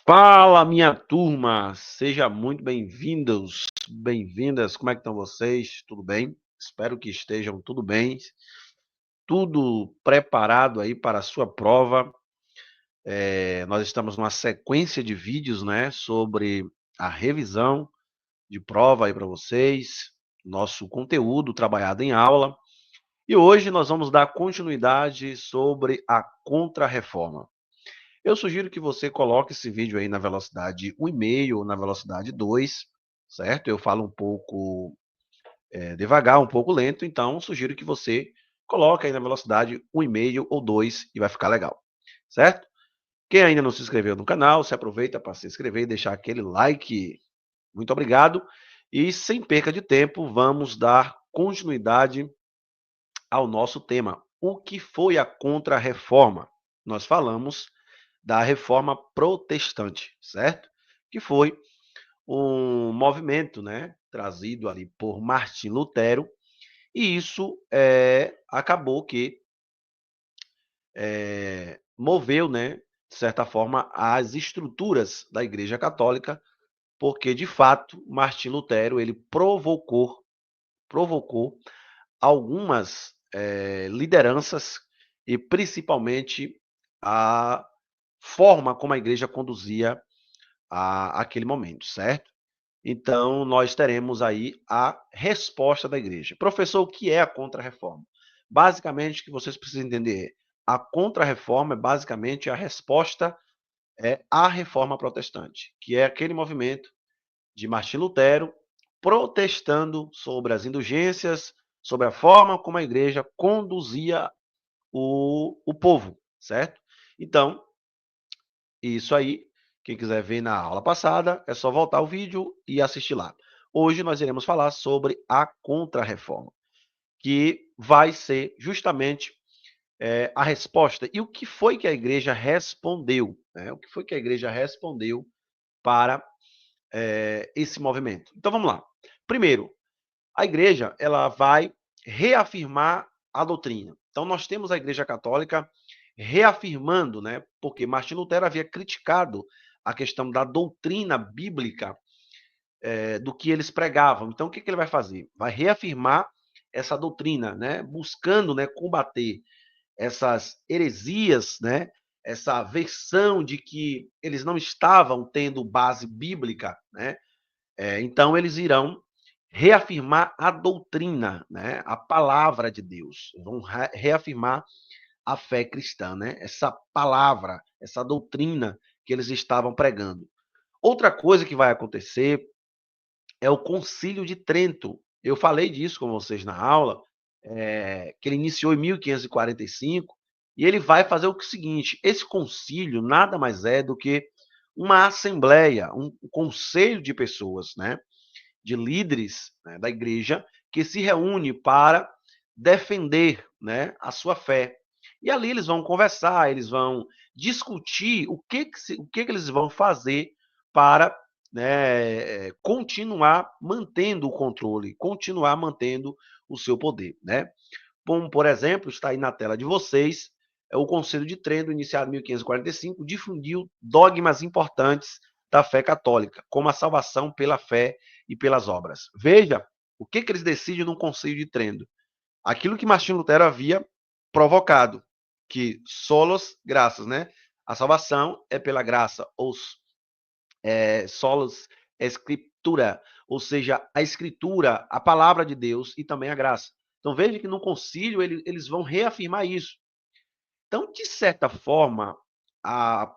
Fala, minha turma! Seja muito bem-vindos, bem-vindas. Como é que estão vocês? Tudo bem? Espero que estejam tudo bem, tudo preparado aí para a sua prova. Nós estamos numa sequência de vídeos, né, sobre a revisão de prova aí para vocês, nosso conteúdo trabalhado em aula. E hoje nós vamos dar continuidade sobre a contrarreforma. Eu sugiro que você coloque esse vídeo aí na velocidade 1,5 ou na velocidade 2, certo? Eu falo um pouco devagar, um pouco lento, então sugiro que você coloque aí na velocidade 1,5 ou 2 e vai ficar legal, certo? Quem ainda não se inscreveu no canal, se aproveita para se inscrever e deixar aquele like. Muito obrigado. E sem perca de tempo, vamos dar continuidade ao nosso tema. O que foi a Contra-Reforma? Nós falamos da Reforma Protestante, certo? Que foi um movimento, né, trazido ali por Martim Lutero, e isso acabou que moveu, né, de certa forma, as estruturas da Igreja Católica, porque de fato Martim Lutero ele provocou algumas lideranças e principalmente a forma como a igreja conduzia aquele momento, certo? Então, nós teremos aí a resposta da igreja. Professor, o que é a contra-reforma? Basicamente, o que vocês precisam entender é a contra-reforma é basicamente a resposta à reforma protestante, que é aquele movimento de Martim Lutero protestando sobre as indulgências, sobre a forma como a igreja conduzia o povo, certo? Então, isso aí, quem quiser ver na aula passada, é só voltar o vídeo e assistir lá. Hoje nós iremos falar sobre a Contra-Reforma, que vai ser justamente a resposta. E o que foi que a igreja respondeu? Né? O que foi que a igreja respondeu para esse movimento? Então vamos lá. Primeiro, a igreja ela vai reafirmar a doutrina. Então nós temos a Igreja Católica reafirmando, né? Porque Martim Lutero havia criticado a questão da doutrina bíblica do que eles pregavam. Então o que ele vai fazer? Vai reafirmar essa doutrina, né? Buscando, né, combater essas heresias, né? Essa versão de que eles não estavam tendo base bíblica, né? Então eles irão reafirmar a doutrina, né? A palavra de Deus. Vão reafirmar a fé cristã, né? Essa palavra, essa doutrina que eles estavam pregando. Outra coisa que vai acontecer é o Concílio de Trento. Eu falei disso com vocês na aula, que ele iniciou em 1545, e ele vai fazer o seguinte: esse concílio nada mais é do que uma assembleia, um conselho de pessoas, né? De líderes, né, da igreja que se reúne para defender, né, a sua fé. E ali eles vão conversar, eles vão discutir o que eles vão fazer para, né, continuar mantendo o controle, continuar mantendo o seu poder, né? Como, por exemplo, está aí na tela de vocês, o Conselho de Trento, iniciado em 1545, difundiu dogmas importantes da fé católica, como a salvação pela fé e pelas obras. Veja o que eles decidem no Conselho de Trento. Aquilo que Martinho Lutero havia provocado, que solos graças, né? A salvação é pela graça, ou solos escritura, ou seja, a escritura, a palavra de Deus e também a graça. Então veja que no concílio eles vão reafirmar isso. Então, de certa forma,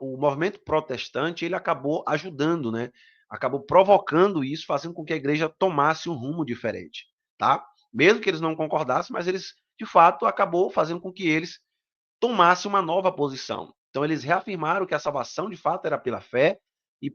o movimento protestante ele acabou ajudando, né? Acabou provocando isso, fazendo com que a igreja tomasse um rumo diferente, tá? Mesmo que eles não concordassem, mas eles, de fato, acabou fazendo com que eles tomassem uma nova posição. Então, eles reafirmaram que a salvação, de fato, era pela fé e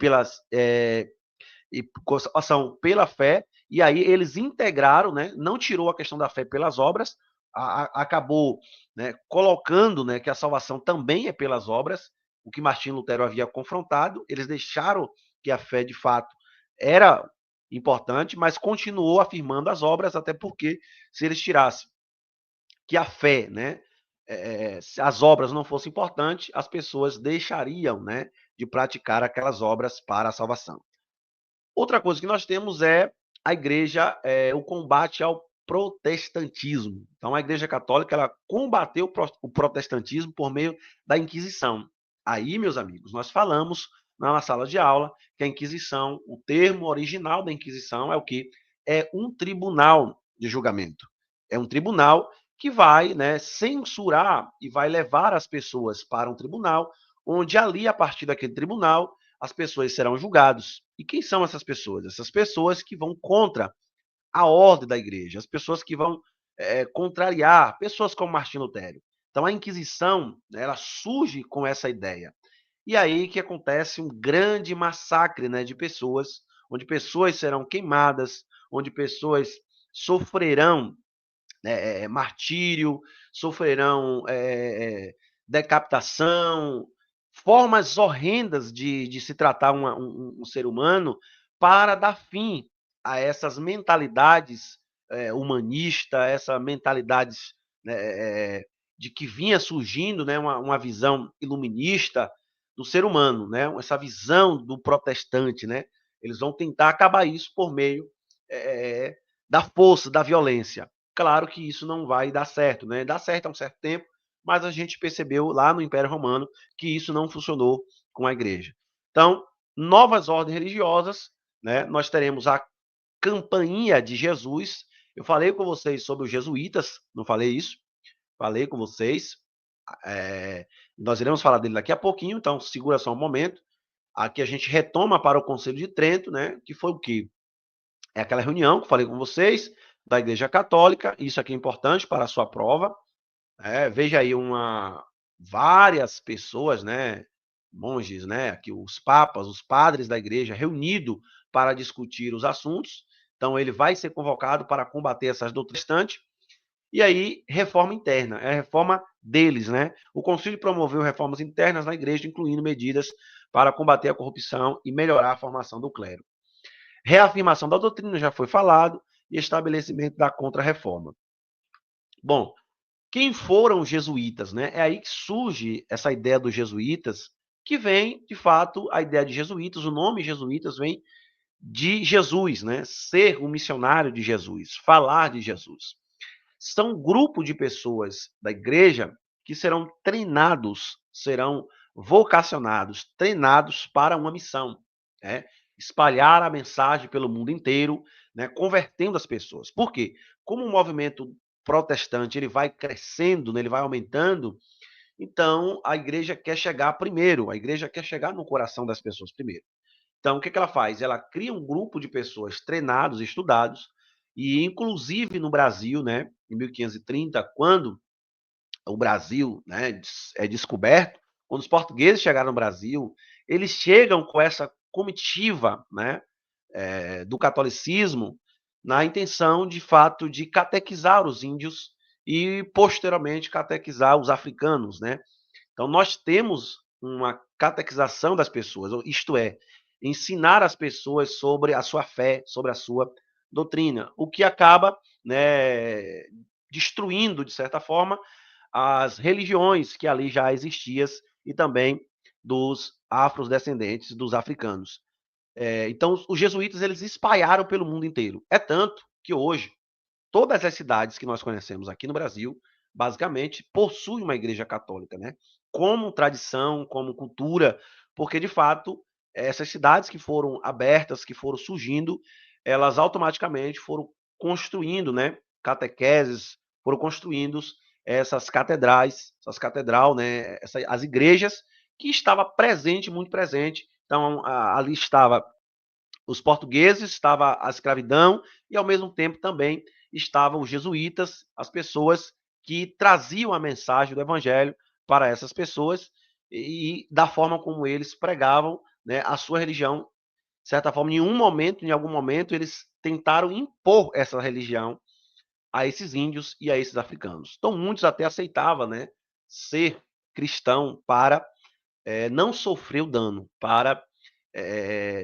salvação pela fé, e aí eles integraram, né? Não tirou a questão da fé pelas obras, acabou, né, colocando, né, que a salvação também é pelas obras, o que Martim Lutero havia confrontado. Eles deixaram que a fé de fato era importante, mas continuou afirmando as obras, até porque se eles tirassem que a fé, né, se as obras não fossem importantes, as pessoas deixariam, né, de praticar aquelas obras para a salvação. Outra coisa que nós temos é a igreja, o combate ao protestantismo. Então, a Igreja Católica ela combateu o protestantismo por meio da Inquisição. Aí, meus amigos, nós falamos na sala de aula que a Inquisição, o termo original da Inquisição é o que? É um tribunal de julgamento. É um tribunal que vai, né, censurar e vai levar as pessoas para um tribunal, onde ali, a partir daquele tribunal, as pessoas serão julgadas. E quem são essas pessoas? Essas pessoas que vão contra a ordem da igreja, as pessoas que vão contrariar, pessoas como Martinho Lutero. Então a Inquisição, né, ela surge com essa ideia. E aí que acontece um grande massacre, né, de pessoas, onde pessoas serão queimadas, onde pessoas sofrerão martírio, sofrerão decapitação, formas horrendas de se tratar um ser humano para dar fim a essas mentalidades humanistas, essas mentalidades de que vinha surgindo, né, uma visão iluminista do ser humano, né, essa visão do protestante, né? Eles vão tentar acabar isso por meio da força, da violência. Claro que isso não vai dar certo, né? Dá certo há um certo tempo, mas a gente percebeu lá no Império Romano que isso não funcionou com a igreja. Então, novas ordens religiosas, né? Nós teremos a Campainha de Jesus. Eu falei com vocês sobre os jesuítas, não falei isso? Falei com vocês. Nós iremos falar dele daqui a pouquinho, então segura só um momento. Aqui a gente retoma para o Concílio de Trento, né? Que foi o quê? É aquela reunião que eu falei com vocês, da Igreja Católica, isso aqui é importante para a sua prova. Veja aí várias pessoas, né, monges, né, aqui os papas, os padres da igreja, reunidos para discutir os assuntos. Então, ele vai ser convocado para combater essas doutrinas protestantes. E aí, reforma interna, é a reforma deles, né? O concílio promoveu reformas internas na igreja, incluindo medidas para combater a corrupção e melhorar a formação do clero. Reafirmação da doutrina já foi falado e estabelecimento da contra-reforma. Bom, quem foram os jesuítas, né? É aí que surge essa ideia dos jesuítas, que vem, de fato, a ideia de jesuítas, o nome jesuítas vem de Jesus, né? Ser um missionário de Jesus, falar de Jesus. São um grupo de pessoas da igreja que serão treinados, serão vocacionados, treinados para uma missão, né? Espalhar a mensagem pelo mundo inteiro, né? Convertendo as pessoas. Por quê? Como o movimento protestante ele vai crescendo, né? Ele vai aumentando, então a igreja quer chegar primeiro, a igreja quer chegar no coração das pessoas primeiro. Então, o que ela faz? Ela cria um grupo de pessoas treinados, estudados, e inclusive no Brasil, né, em 1530, quando o Brasil, né, é descoberto, quando os portugueses chegaram no Brasil, eles chegam com essa comitiva, né, do catolicismo, na intenção, de fato, de catequizar os índios e, posteriormente, catequizar os africanos, né? Então, nós temos uma catequização das pessoas, isto é, ensinar as pessoas sobre a sua fé, sobre a sua doutrina, o que acaba, né, destruindo, de certa forma, as religiões que ali já existiam e também dos afrodescendentes, dos africanos. Então, os jesuítas eles espalharam pelo mundo inteiro. É tanto que hoje todas as cidades que nós conhecemos aqui no Brasil, basicamente, possuem uma igreja católica, né? Como tradição, como cultura, porque de fato essas cidades que foram abertas, que foram surgindo, elas automaticamente foram construindo, né? Catequeses, foram construindo essas catedrais, né? As igrejas que estava presente, muito presente. Então ali estava os portugueses, estava a escravidão e, ao mesmo tempo, também estavam os jesuítas, as pessoas que traziam a mensagem do evangelho para essas pessoas e da forma como eles pregavam, né, a sua religião. De certa forma, em algum momento, eles tentaram impor essa religião a esses índios e a esses africanos. Então, muitos até aceitavam, né, ser cristão para não sofrer o dano, para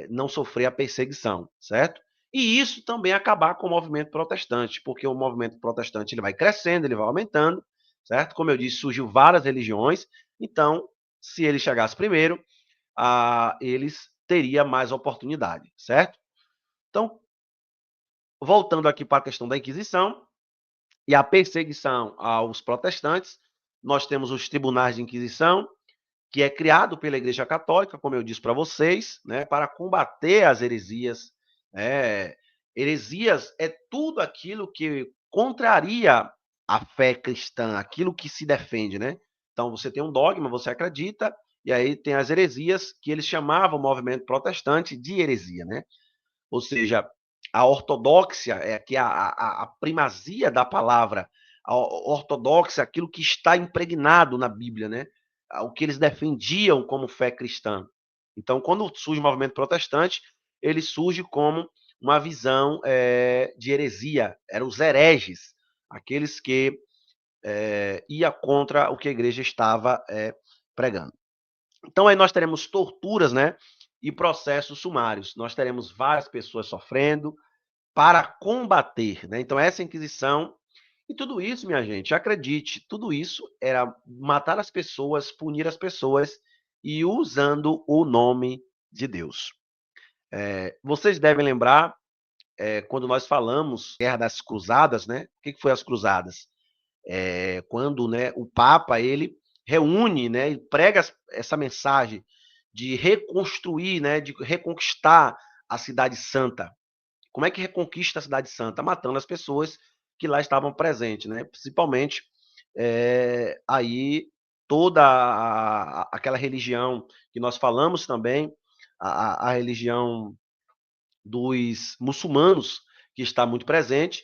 não sofrer a perseguição, certo? E isso também acabar com o movimento protestante, porque o movimento protestante ele vai crescendo, ele vai aumentando, certo? Como eu disse, surgiu várias religiões, então, se ele chegasse primeiro, eles teria mais oportunidade, certo? Então, voltando aqui para a questão da Inquisição e a perseguição aos protestantes, nós temos os tribunais de Inquisição, que é criado pela Igreja Católica, como eu disse para vocês, né, para combater as heresias. Heresias é tudo aquilo que contraria a fé cristã, aquilo que se defende, né? Então você tem um dogma, você acredita, e aí tem as heresias que eles chamavam o movimento protestante de heresia, né? Ou seja, a ortodoxia é que a primazia da palavra, a ortodoxia, aquilo que está impregnado na Bíblia, né? O que eles defendiam como fé cristã. Então, quando surge o movimento protestante, ele surge como uma visão de heresia, eram os hereges, aqueles que ia contra o que a igreja estava pregando. Então aí nós teremos torturas, né, e processos sumários. Nós teremos várias pessoas sofrendo para combater, né? Então essa Inquisição e tudo isso, minha gente, acredite, tudo isso era matar as pessoas, punir as pessoas e usando o nome de Deus. Vocês devem lembrar quando nós falamos Guerra das Cruzadas, né? O que foi as Cruzadas? Quando, né, o Papa ele reúne, né, e prega essa mensagem de reconstruir, né, de reconquistar a Cidade Santa. Como é que reconquista a Cidade Santa? Matando as pessoas que lá estavam presentes, né? Principalmente aí toda aquela religião que nós falamos também, a religião dos muçulmanos, que está muito presente,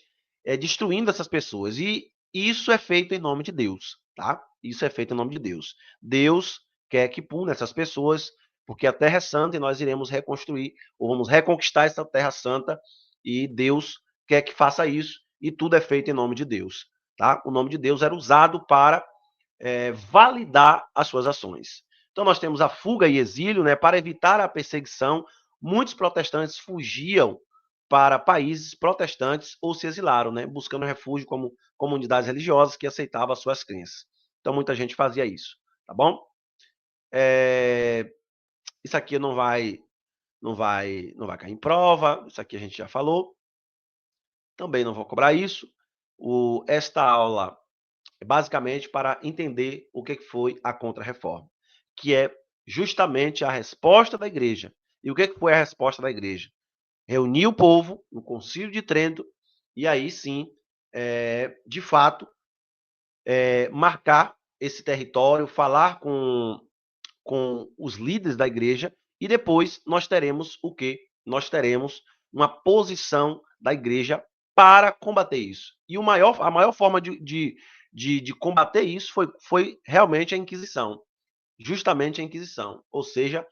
destruindo essas pessoas. E isso é feito em nome de Deus, tá? Isso é feito em nome de Deus. Deus quer que puna essas pessoas, porque a terra é santa e nós iremos reconstruir, ou vamos reconquistar essa terra santa, e Deus quer que faça isso, e tudo é feito em nome de Deus, tá? O nome de Deus era usado para validar as suas ações. Então nós temos a fuga e exílio, né? Para evitar a perseguição, muitos protestantes fugiam para países protestantes ou se exilaram, né? Buscando refúgio como comunidades religiosas que aceitavam as suas crenças. Então muita gente fazia isso, tá bom? Isso aqui não vai cair em prova. Isso aqui a gente já falou. Também não vou cobrar isso. Esta aula basicamente para entender o que foi a Contra-Reforma, que é justamente a resposta da igreja. E o que foi a resposta da igreja? Reunir o povo no Concílio de Trento e aí sim, de fato, marcar esse território, falar com os líderes da igreja e depois nós teremos o quê? Nós teremos uma posição da igreja para combater isso. E a maior forma de combater isso foi realmente a Inquisição. Justamente a Inquisição. Ou seja,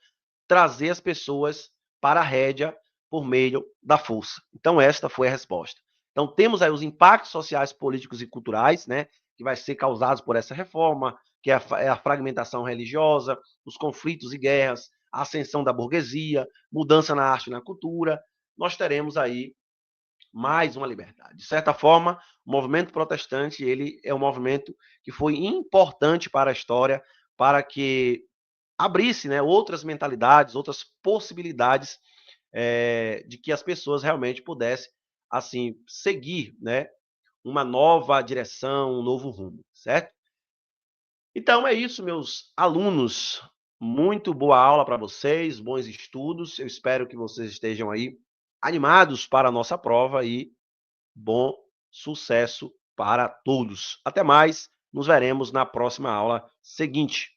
trazer as pessoas para a rédea por meio da força. Então, esta foi a resposta. Então, temos aí os impactos sociais, políticos e culturais, né, que vai ser causados por essa reforma, que é a fragmentação religiosa, os conflitos e guerras, a ascensão da burguesia, mudança na arte e na cultura. Nós teremos aí mais uma liberdade. De certa forma, o movimento protestante ele é um movimento que foi importante para a história, para que abrisse, né, outras mentalidades, outras possibilidades de que as pessoas realmente pudessem assim seguir, né, uma nova direção, um novo rumo, certo? Então é isso, meus alunos. Muito boa aula para vocês, bons estudos. Eu espero que vocês estejam aí animados para a nossa prova e bom sucesso para todos. Até mais, nos veremos na próxima aula seguinte.